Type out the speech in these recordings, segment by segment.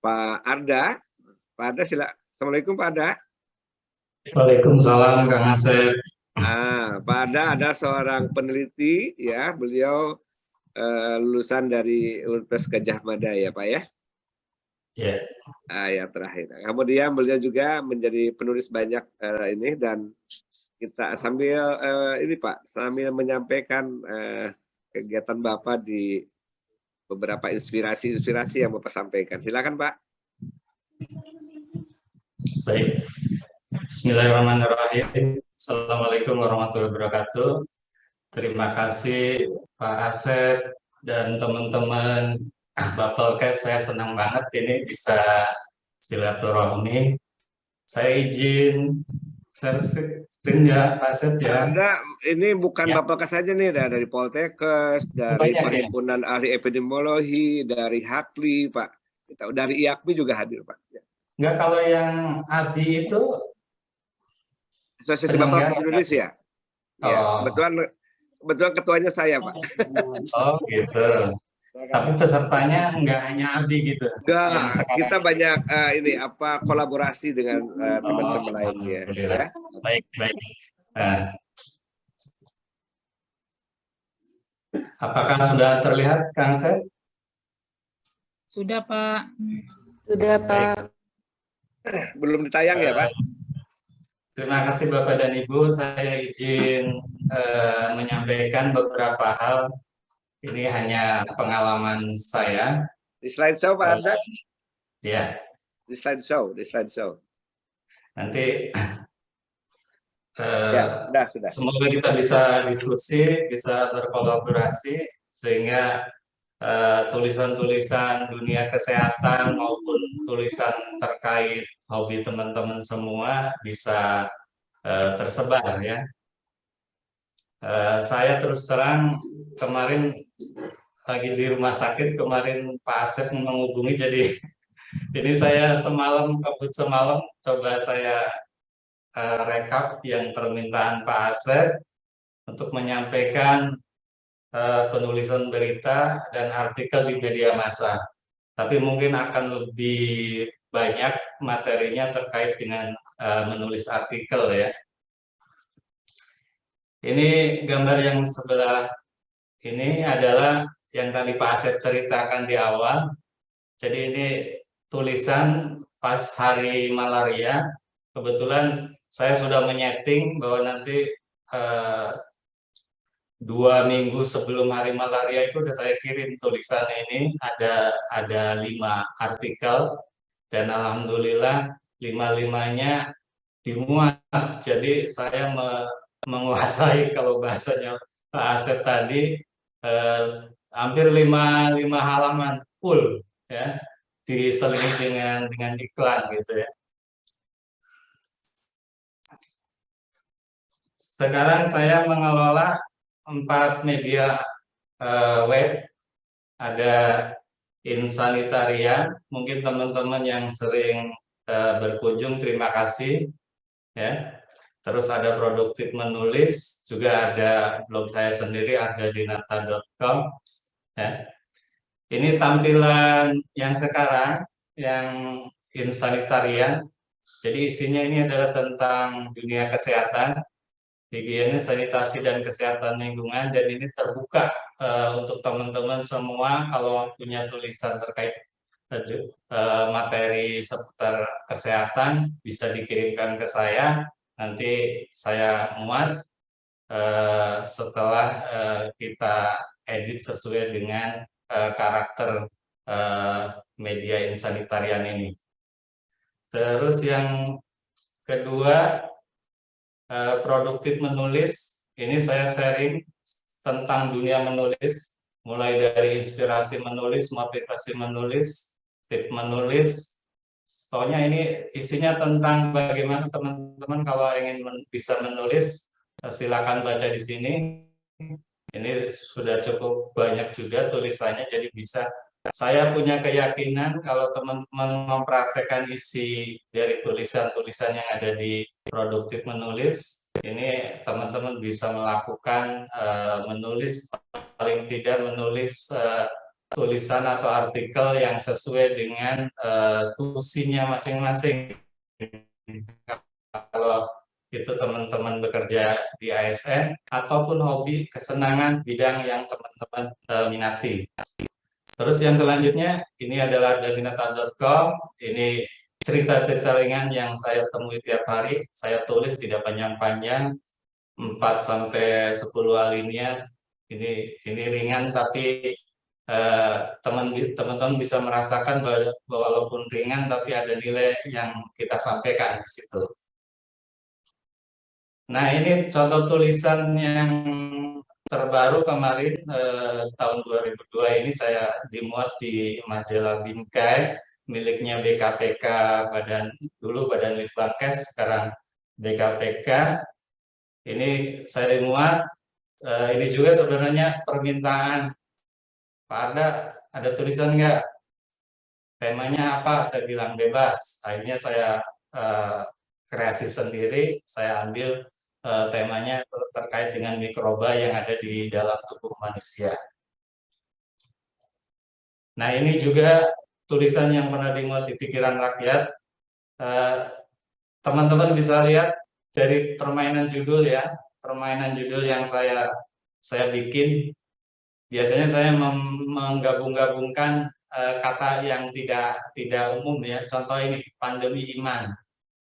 Pak Arda. Pak Arda Assalamualaikum Pak Arda. Waalaikumsalam Kang Asep. Pak Arda ada seorang peneliti ya, beliau lulusan dari Universitas Gadjah Mada ya Pak ya. Ya. Ya terakhir. Kemudian beliau juga menjadi penulis banyak ini, dan kita sambil ini Pak, sambil menyampaikan kegiatan Bapak di beberapa inspirasi yang Bapak sampaikan. Silakan Pak. Baik. Bismillahirrahmanirrahim. Assalamualaikum warahmatullahi wabarakatuh. Terima kasih Pak Asep dan teman-teman Bapelkes. Saya senang banget ini bisa silaturahmi. Saya izin screen ya Pak Asep ya. Anda ini bukan ya. Bapelkes saja nih, dari Poltekkes, dari Perhimpunan Ahli Epidemiologi, dari Hakli Pak, dari IAKMI juga hadir Pak. Enggak, kalau yang ABI itu Asosiasi Bapelkes Indonesia. Ya, kebetulan ketuanya saya Pak. Oh gitu. Tapi pesertanya enggak hanya ABI gitu. Enggak, kita banyak kolaborasi dengan teman-teman lainnya. Ya. Baik. Nah, apakah sudah terlihat Kang Sep? Sudah Pak. Sudah Pak. Belum ditayang ya Pak? Terima kasih Bapak dan Ibu. Saya izin menyampaikan beberapa hal. Ini hanya pengalaman saya. Di slideshow Pak Arda? Ya. Di slideshow. Nanti sudah. Semoga kita bisa diskusi, bisa berkolaborasi, sehingga tulisan-tulisan dunia kesehatan maupun tulisan terkait hobi teman-teman semua bisa tersebar ya. Saya terus terang kemarin lagi di rumah sakit, kemarin Pak Asep menghubungi, jadi ini saya kebut semalam coba saya rekap yang permintaan Pak Asep untuk menyampaikan penulisan berita dan artikel di media massa. Tapi mungkin akan lebih banyak materinya terkait dengan menulis artikel ya. Ini gambar yang sebelah ini adalah yang tadi Pak Asep ceritakan di awal. Jadi ini tulisan pas hari malaria. Kebetulan saya sudah menyeting bahwa nanti 2 minggu sebelum hari malaria itu udah saya kirim tulisan ini, ada 5 artikel, dan alhamdulillah 5-5-nya dimuat. Jadi saya menguasai, kalau bahasanya Pak Asep tadi, hampir 5 halaman full ya, diselingi dengan iklan gitu ya. Sekarang saya mengelola 4 media web. Ada Insanitarian, mungkin teman-teman yang sering berkunjung, terima kasih ya. Terus ada Produktif Menulis, juga ada blog saya sendiri, ardadinata.com ya. Ini tampilan yang sekarang, yang Insanitarian. Jadi isinya ini adalah tentang dunia kesehatan, higienis, sanitasi, dan kesehatan lingkungan, dan ini terbuka untuk teman-teman semua. Kalau punya tulisan terkait materi seputar kesehatan bisa dikirimkan ke saya, nanti saya muat setelah kita edit sesuai dengan karakter media Insanitarian ini. Terus yang kedua, Produktif Menulis, ini saya sharing tentang dunia menulis, mulai dari inspirasi menulis, motivasi menulis, tip menulis. Pokoknya ini isinya tentang bagaimana teman-teman kalau ingin bisa menulis, silakan baca di sini. Ini sudah cukup banyak juga tulisannya, jadi bisa. Saya punya keyakinan kalau teman-teman mempraktekkan isi dari tulisan-tulisan yang ada di Produktif Menulis, ini teman-teman bisa melakukan menulis, paling tidak menulis tulisan atau artikel yang sesuai dengan tusinya masing-masing. Kalau itu teman-teman bekerja di ASN ataupun hobi kesenangan bidang yang teman-teman minati. Terus yang selanjutnya ini adalah dari nata.com. Ini cerita-cerita ringan yang saya temui tiap hari. Saya tulis tidak panjang-panjang, 4 sampai 10 alinea. Ini ringan tapi teman-teman bisa merasakan bahwa walaupun ringan tapi ada nilai yang kita sampaikan di situ. Nah, ini contoh tulisan yang terbaru kemarin tahun 2002 ini saya dimuat di majalah Bingkai miliknya BKPK, dulu Badan Litbangkes, sekarang BKPK. Ini saya dimuat. Ini juga sebenarnya permintaan, Pak Arda ada tulisan nggak? Temanya apa? Saya bilang bebas. Akhirnya saya kreasi sendiri. Saya ambil temanya terkait dengan mikroba yang ada di dalam tubuh manusia. Nah, ini juga tulisan yang pernah dimuat di pikiran rakyat. Teman-teman bisa lihat dari permainan judul ya, permainan judul yang saya bikin. Biasanya saya menggabung-gabungkan kata yang tidak umum ya. Contoh ini, pandemi iman,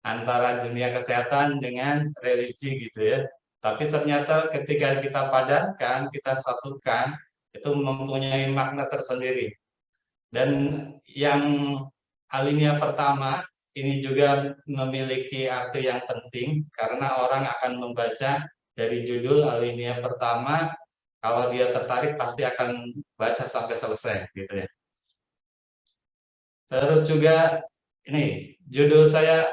antara dunia kesehatan dengan religi gitu ya. Tapi ternyata ketika kita padankan, kita satukan, itu mempunyai makna tersendiri. Dan yang alinea pertama ini juga memiliki arti yang penting karena orang akan membaca dari judul alinea pertama. Kalau dia tertarik pasti akan baca sampai selesai gitu ya. Terus juga ini judul saya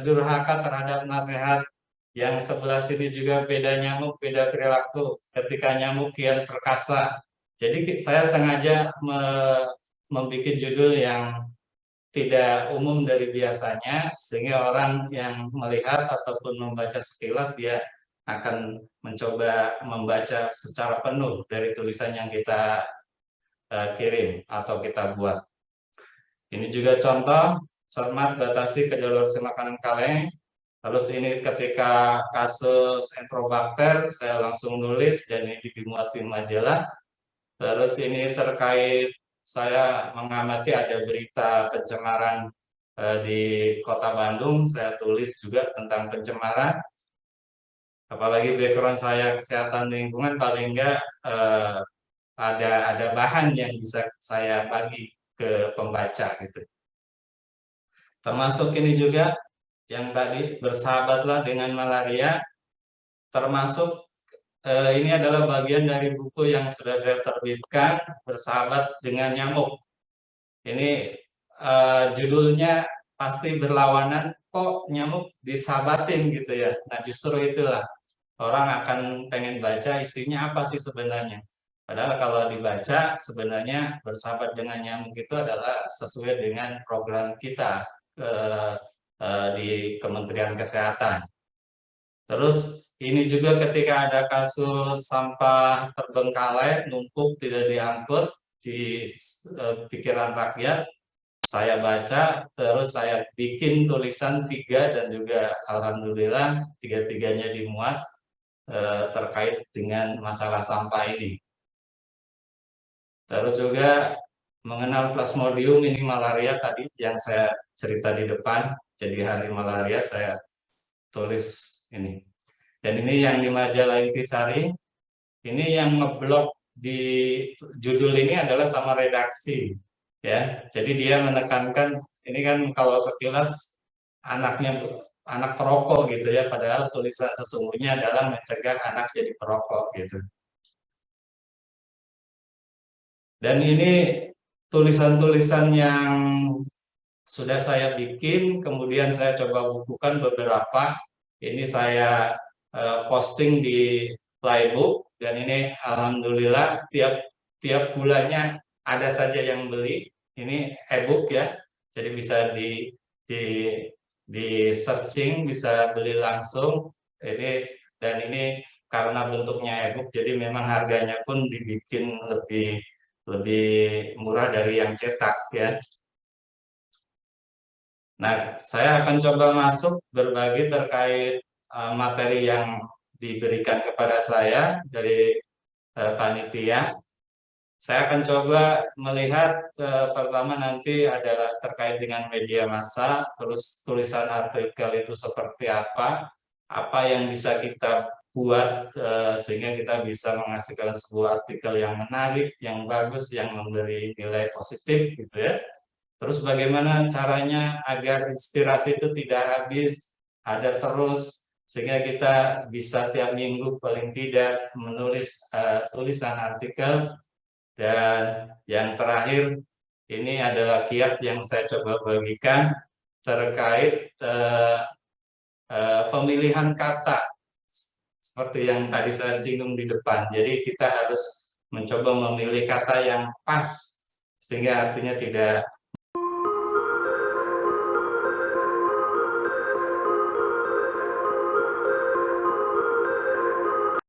durhaka terhadap nasihat. Yang sebelah sini juga beda nyamuk, beda perilaku. Ketika nyamuk kian perkasa. Jadi saya sengaja membuat judul yang tidak umum dari biasanya, sehingga orang yang melihat ataupun membaca sekilas dia akan mencoba membaca secara penuh dari tulisan yang kita kirim atau kita buat. Ini juga contoh, cermat batasi kedaluarsa makanan kaleng. Terus ini ketika kasus Enterobacter, saya langsung nulis dan ini dimuat di majalah. Terus ini terkait saya mengamati ada berita pencemaran di Kota Bandung, saya tulis juga tentang pencemaran. Apalagi background saya kesehatan lingkungan, paling enggak ada bahan yang bisa saya bagi ke pembaca gitu. Termasuk ini juga yang tadi bersahabatlah dengan malaria, termasuk ini adalah bagian dari buku yang sudah saya terbitkan, Bersahabat dengan Nyamuk. Ini judulnya pasti berlawanan, kok nyamuk disahabatin gitu ya. Nah, justru itulah orang akan pengen baca isinya apa sih sebenarnya. Padahal kalau dibaca sebenarnya bersahabat dengan nyamuk itu adalah sesuai dengan program kita di Kementerian Kesehatan. Terus ini juga ketika ada kasus sampah terbengkalai, numpuk, tidak diangkut di pikiran rakyat, saya baca, terus saya bikin tulisan 3 dan juga alhamdulillah 3-tiganya dimuat terkait dengan masalah sampah ini. Terus juga mengenal Plasmodium, ini malaria tadi yang saya cerita di depan, jadi hari malaria saya tulis ini. Dan ini yang di majalah Intisari, ini yang ngeblok di judul ini adalah sama redaksi ya. Jadi dia menekankan ini kan kalau sekilas anak perokok gitu ya, padahal tulisan sesungguhnya adalah mencegah anak jadi perokok gitu. Dan ini tulisan-tulisan yang sudah saya bikin, kemudian saya coba bukukan beberapa. Ini saya posting di Playbook dan ini alhamdulillah tiap bulannya ada saja yang beli. Ini e-book ya, jadi bisa di searching, bisa beli langsung. Dan ini karena bentuknya e-book, jadi memang harganya pun dibikin lebih lebih murah dari yang cetak ya. Nah, saya akan coba masuk berbagi terkait materi yang diberikan kepada saya dari panitia. Saya akan coba melihat pertama nanti adalah terkait dengan media massa, terus tulisan artikel itu seperti apa yang bisa kita buat sehingga kita bisa menghasilkan sebuah artikel yang menarik, yang bagus, yang memberi nilai positif gitu ya. Terus bagaimana caranya agar inspirasi itu tidak habis, ada terus, sehingga kita bisa tiap minggu paling tidak menulis tulisan artikel. Dan yang terakhir, ini adalah kiat yang saya coba bagikan terkait pemilihan kata, seperti yang tadi saya singgung di depan. Jadi kita harus mencoba memilih kata yang pas, sehingga artinya tidak